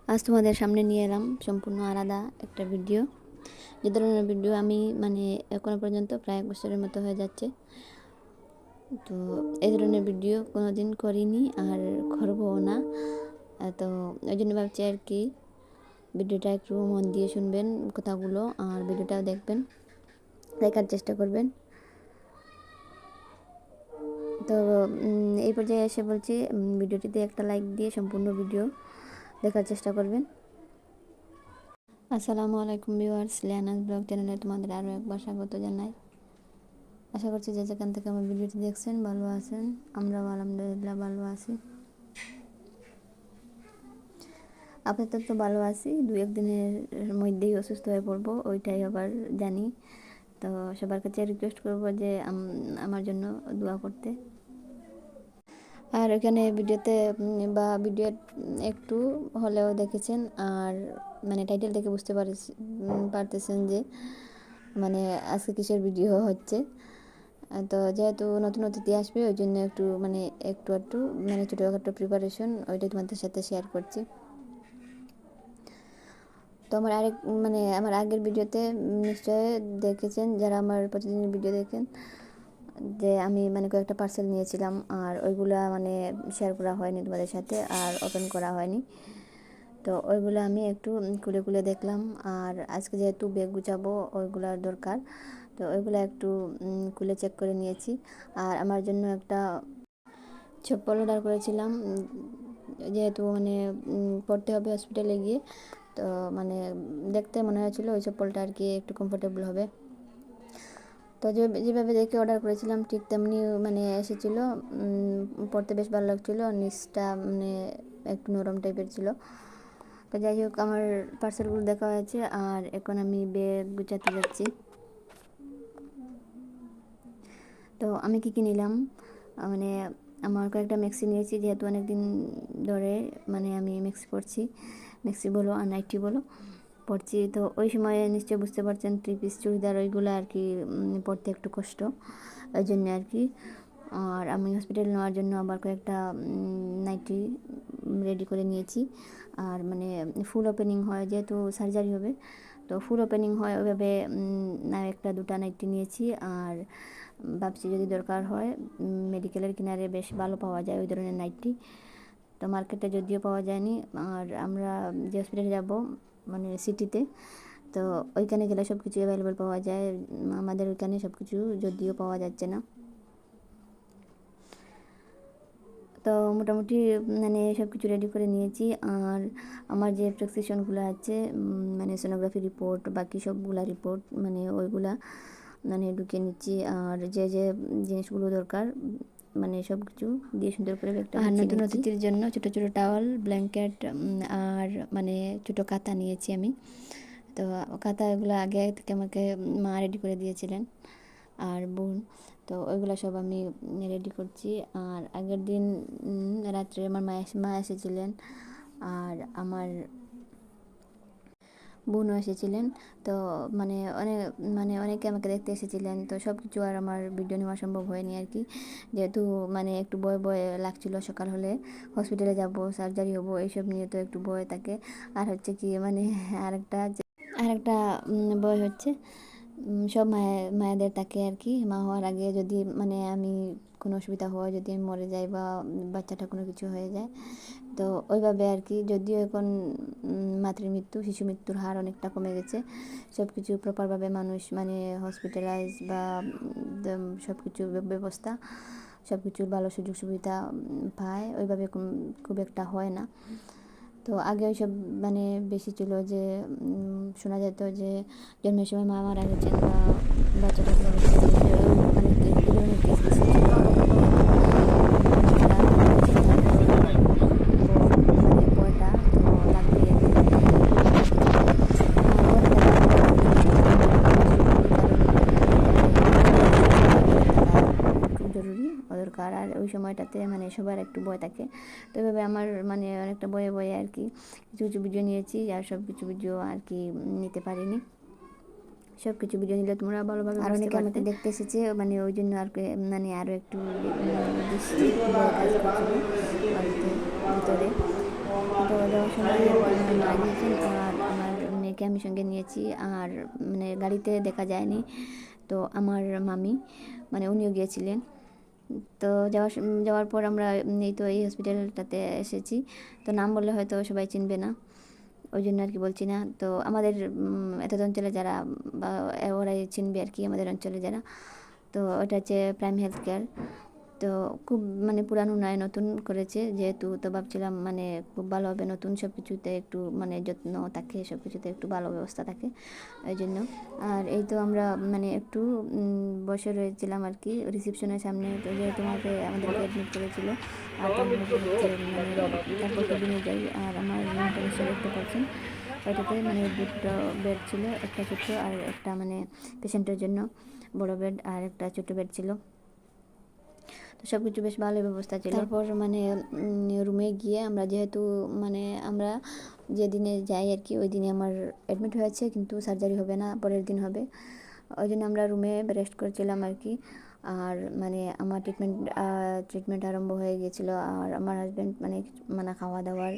আজ তোমাদের সামনে নিয়ে এলাম সম্পূর্ণ আলাদা একটা ভিডিও। যে ধরনের ভিডিও আমি এখনো পর্যন্ত প্রায় 1 বছরের মতো হয়ে যাচ্ছে, তো এই ধরনের ভিডিও কোনোদিন করিনি আর করবও না। তো ওই জন্য ভাবছি আর কি ভিডিওটা একটু মন দিয়ে শুনবেন কথাগুলো, আর ভিডিওটাও দেখবেন, দেখার চেষ্টা করবেন। তো এই পর্যায়ে এসে বলছি ভিডিওটিতে একটা লাইক দিয়ে সম্পূর্ণ ভিডিও দেখার চেষ্টা করবেন। আসসালামু আলাইকুম ভিউয়ার্স, লিয়ানাস ব্লগ চ্যানেলে তোমাদের আরও একবার স্বাগত জানাই। আশা করছি যে যেখান থেকে আমার ভিডিওটি দেখছেন ভালো আছেন, আমরাও আলহামদুলিল্লাহ ভালো আছি। আপাতত তো ভালো আছি, 2-1 দিনের মধ্যেই অসুস্থ হয়ে পড়বো, ওইটাই আবার জানি। তো সবার কাছে রিকোয়েস্ট করবো যে আমার জন্য দোয়া করতে। আর ওইখানে ভিডিওতে বা ভিডিও একটু হলেও দেখেছেন, আর টাইটেল দেখে বুঝতে পারতেছেন যে আজকে কিসের ভিডিও হচ্ছে। তো যেহেতু নতুন অতিথি আসবে, ওই জন্য একটু একটু ছোটোখাটো প্রিপারেশন ওইটাই তোমাদের সাথে শেয়ার করছি। তো আমার আগের ভিডিওতে নিশ্চয় দেখেছেন, যারা আমার প্রতিদিনের ভিডিও দেখেন, যে আমি কয়েকটা পার্সেল নিয়েছিলাম, আর ওইগুলা শেয়ার করা হয়নি তোমাদের সাথে, আর ওপেন করা হয়নি। তো ওইগুলো আমি একটু খুলে খুলে দেখলাম, আর আজকে যেহেতু ব্যাগ গুছাবো ওইগুলার দরকার, তো ওইগুলো একটু খুলে চেক করে নিয়েছি। আর আমার জন্য একটা চপ্পল অর্ডার করেছিলাম, যেহেতু পড়তে হবে হসপিটালে গিয়ে। তো দেখতে মনে হয়েছিল ওই চপ্পলটা আর কি একটু কমফোর্টেবল হবে। তো যেভাবে দেখে অর্ডার করেছিলাম ঠিক তেমনি এসেছিল। পড়তে বেশ ভালো লাগছিলো, নিচটা একটু নরম টাইপের ছিল। তো যাই হোক, আমার পার্সেলগুলো দেখা হয়েছে, আর এখন আমি ব্যাগ গুছাতে যাচ্ছি। তো আমি কী নিলাম, আমার কয়েকটা ম্যাক্সি নিয়েছি, যেহেতু অনেক দিন ধরে আমি ম্যাক্সি পরছি, ম্যাক্সি বলো আর নাইটি বলো পরছি। তো ওই সময়ে নিশ্চয়ই বুঝতে পারছেন 3 পিস চুড়িদার ওইগুলো আর কি পরতে একটু কষ্ট, ওই জন্য আর কি। আর আমি হসপিটাল নেওয়ার জন্য আবার কয়েকটা নাইটি রেডি করে নিয়েছি। আর ফুল ওপেনিং হয়, যেহেতু সার্জারি হবে, তো ফুল ওপেনিং হয় ওইভাবে একটা 2টা নাইটি নিয়েছি। আর ভাবছি যদি দরকার হয় মেডিকেলের কিনারে বেশ ভালো পাওয়া যায় ওই ধরনের নাইটি, তো মার্কেটে যদিও পাওয়া যায়নি। আর আমরা যে হসপিটালে যাব সিটিতে, তো ওইখানে গেলে সব কিছু অ্যাভেলেবেল পাওয়া যায়, আমাদের ওইখানে সব কিছু যদিও পাওয়া যাচ্ছে না। তো মোটামুটি সব কিছু রেডি করে নিয়েছি। আর আমার যে প্রেসক্রিপশনগুলো আছে, সোনোগ্রাফি রিপোর্ট, বাকি সবগুলা রিপোর্ট ওইগুলা ঢুকিয়ে নিচ্ছি। আর যে যে জিনিসগুলো দরকার সব কিছু দিয়ে সুন্দর করে ব্যাগটা আর নতুন অতিথির জন্য ছোটো ছোটো টাওয়াল, ব্ল্যাঙ্কেট, আর ছোটো কাঁথা নিয়েছি আমি। তো কাঁথা এগুলো আগে থেকে আমাকে মা রেডি করে দিয়েছিলেন, আর বোন। তো ওইগুলো সব আমি রেডি করছি। আর আগের দিন রাত্রে আমার মা এসেছিলেন, আর আমার বোনও এসেছিলেন। তো অনেকে আমাকে দেখতে এসেছিলেন। তো সব কিছু আর আমার ভিডিও নেওয়া সম্ভব হয়নি আর কি, যেহেতু একটু ভয় ভয় লাগছিল। সকাল হলে হসপিটালে যাব, সার্জারি হবো, এইসব নিয়ে তো একটু ভয় থাকে। আর হচ্ছে কি আরেকটা ভয় হচ্ছে, সব মায়েদের থাকে আর কি, মা হওয়ার আগে যদি আমি কোনো অসুবিধা হয়, যদি আমি মরে যাই বা বাচ্চাটা কোনো কিছু হয়ে যায়, তো ওইভাবে আর কি। যদিও এখন মাতৃমৃত্যু, শিশু মৃত্যুর হার অনেকটা কমে গেছে, সব কিছু প্রপারভাবে মানুষ হসপিটালাইজ বা সব কিছু ব্যবস্থা, সব কিছুর ভালো সুযোগ সুবিধা পায়, ওইভাবে খুব একটা হয় না। তো আগে ওইসব বেশি ছিল, যে শোনা যেত যে জন্মের সময় মা মারা গেছেন বা বাচ্চাটা কোনো কিছু এই ধরনের কেস বেশি ছিল। ভয়টা তো লাগবেই আর কি, খুব জরুরি দরকার। আর ওই সময়টাতে সবার একটু ভয় থাকে। তো এভাবে আমার অনেকটা ভয়ে ভয়ে আর কি কিছু কিছু ভিডিও নিয়েছি, আর সব কিছু ভিডিও আর কি নিতে পারিনি। সব কিছু ভিডিও নিলে তোমরা ভালোভাবে আর অনেকে আমাকে দেখতে এসেছে, ওই জন্য আর আরও একটু বেশি ভয় কাজ করছিল বাড়িতে ভিতরে। কিন্তু তো যাওয়ার সময় আমার মা গিয়েছেন আর আমার মেয়েকে আমি সঙ্গে নিয়েছি। আর মানে গাড়িতে দেখা যায়নি, তো আমার মামি মানে উনিও গিয়েছিলেন। তো যাওয়ার পর আমরা এই তো এই হসপিটালটাতে এসেছি। তো নাম বললে হয়তো সবাই চিনবে না, ওই জন্য আর কি বলছি না। তো আমাদের এত অঞ্চলে যারা বা ওরাই চিনবে আর কি, আমাদের অঞ্চলে যারা। তো ওটা হচ্ছে প্রাইম হেলথ কেয়ার। তো খুব মানে পুরানো নয়, নতুন করেছে যেহেতু, তো ভাবছিলাম মানে খুব ভালো হবে, নতুন সব কিছুতে একটু মানে যত্ন থাকে, সব কিছুতে একটু ভালো ব্যবস্থা থাকে ওই জন্য। আর এই তো আমরা মানে একটু বসে রয়েছিলাম আর কি রিসেপশনের সামনে। তো যেহেতু আমাদেরকে অ্যাডমিট করেছিল, আর তারপর হচ্ছে মানে তারপর কেবিনে যাই। আর আমার রুমটা নিশ্চয়ই দেখতে পাচ্ছেন, ওইটাতে মানে দুটো বেড ছিল, একটা ছোট্ট আর একটা মানে পেশেন্টের জন্য বড় বেড, আর একটা ছোট্ট বেড ছিল। তো সব কিছু বেশ ভালো ব্যবস্থা ছিল। তারপর মানে রুমে গিয়ে আমরা যেহেতু মানে আমরা যেদিনে যাই আর কি, ওই দিনে আমার অ্যাডমিট হয়েছে, কিন্তু সার্জারি হবে না, পরের দিন হবে। ওই জন্য আমরা রুমে রেস্ট করছিলাম আর কি। আর মানে আমার ট্রিটমেন্ট আরম্ভ হয়ে গিয়েছিলো। আর আমার হাজব্যান্ড মানে খাওয়া দাওয়ার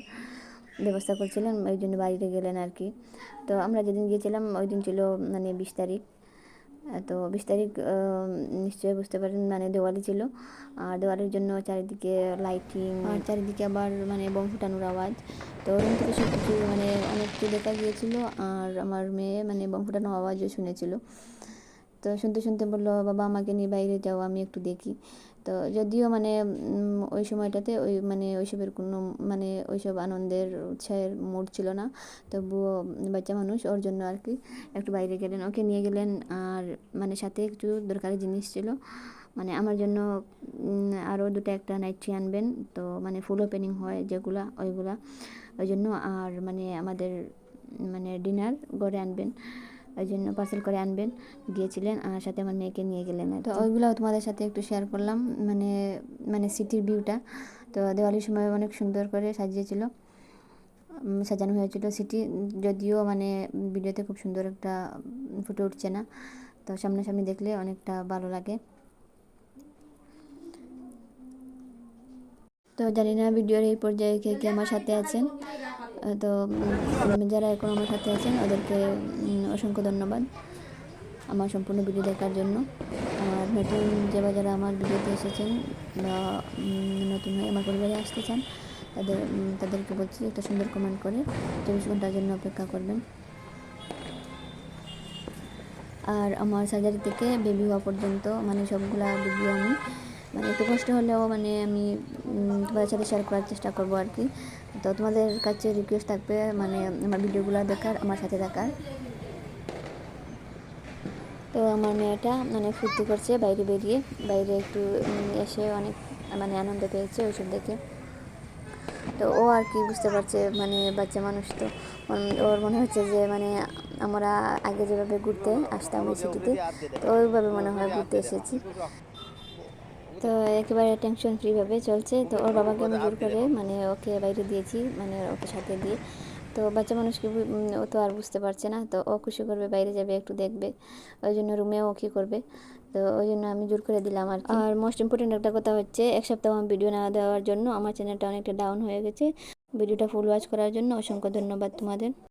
ব্যবস্থা করছিলেন, ওই জন্য বাইরে গেলেন আর কি। তো আমরা যেদিন গিয়েছিলাম ওই দিন ছিল মানে 20 তারিখ। তো 20 তারিখ নিশ্চয়ই বুঝতে পারেন মানে দিওয়ালি ছিল। আর দিওয়ালির জন্য চারিদিকে লাইটিং, আর চারিদিকে আবার মানে বোম ফুটানোর আওয়াজ। তো রুম থেকে সব কিছু মানে অনেক কিছু দেখা গিয়েছিল। আর আমার মেয়ে মানে বোম ফুটানোর আওয়াজও শুনেছিল। তো শুনতে শুনতে বললো, বাবা আমাকে নিয়ে বাইরে যাও, আমি একটু দেখি। তো যদিও মানে ওই সময়টাতে ওই মানে ওইসবের কোনো মানে ওইসব আনন্দের উৎসাহের মুড ছিল না, তবুও বাচ্চা মানুষ, ওর জন্য আর কি একটু বাইরে গেলেন, ওকে নিয়ে গেলেন। আর মানে সাথে একটু দরকারি জিনিস ছিল, মানে আমার জন্য আরও একটা নাইটি আনবেন, তো মানে ফুল ওপেনিং হয় যেগুলা, ওইগুলা ওই জন্য। আর মানে আমাদের মানে ডিনার করে আনবেন, ওই জন্য পার্সেল করে আনবেন গিয়েছিলেন। আর সাথে আমার মেয়েকে নিয়ে গেলেন। তো ওইগুলো তোমাদের সাথে একটু শেয়ার করলাম, মানে মানে সিটির ভিউটা। তো দিওয়ালির সময় অনেক সুন্দর করে সাজিয়েছিল, সাজানো হয়েছিল সিটি, যদিও মানে ভিডিওতে খুব সুন্দর একটা ফুটে উঠছে না, তো সামনাসামনি দেখলে অনেকটা ভালো লাগে। তো জানি না ভিডিওর এই পর্যায়ে কে কে আমার সাথে আছেন। তো যারা এখন আমার সাথে আছেন ওদেরকে অসংখ্য ধন্যবাদ আমার সম্পূর্ণ ভিডিও দেখার জন্য। আর নতুন যারা আমার ভিডিওতে এসেছেন বা নতুন হয়ে আমার পরিবারে আসতে চান, তাদেরকে বলছি একটা সুন্দর কমেন্ট করে 24 ঘন্টার জন্য অপেক্ষা করবেন। আর আমার সার্জারি থেকে বেবি হওয়া পর্যন্ত মানে সবগুলা ভিডিও আমি মানে একটু কষ্ট হলেও মানে আমি তোমাদের সাথে শেয়ার করার চেষ্টা করবো আর কি। তো তোমাদের কাছে রিকোয়েস্ট থাকবে মানে আমার ভিডিওগুলো দেখার, আমার সাথে থাকার। তো আমার মেয়েটা মানে ফুর্তি করছে বাইরে বেরিয়ে, বাইরে একটু এসে অনেক মানে আনন্দ পেয়েছে ওইসব দেখে। তো ও আর কি বুঝতে পারছে, মানে বাচ্চা মানুষ তো ওর মনে হচ্ছে যে মানে আমরা আগে যেভাবে ঘুরতে আসতাম এই সিটিতে, তো ওইভাবে মনে হয় ঘুরতে এসেছি। তো একেবারে টেনশন ফ্রিভাবে চলছে। তো ওর বাবাকে আমি জোর করে মানে ওকে বাইরে দিয়েছি, মানে ওকে সাথে দিয়ে। তো বাচ্চা মানুষকে ও তো আর বুঝতে পারছে না, তো ও খুশি করবে, বাইরে যাবে, একটু দেখবে, ওই জন্য রুমেও কী করবে, তো ওই জন্য আমি জোর করে দিলাম আর কি। আর মোস্ট ইম্পর্টেন্ট একটা কথা হচ্ছে, এক সপ্তাহ আমার ভিডিও না দেওয়ার জন্য আমার চ্যানেলটা অনেকটা ডাউন হয়ে গেছে। ভিডিওটা ফুল ওয়াচ করার জন্য অসংখ্য ধন্যবাদ তোমাদের।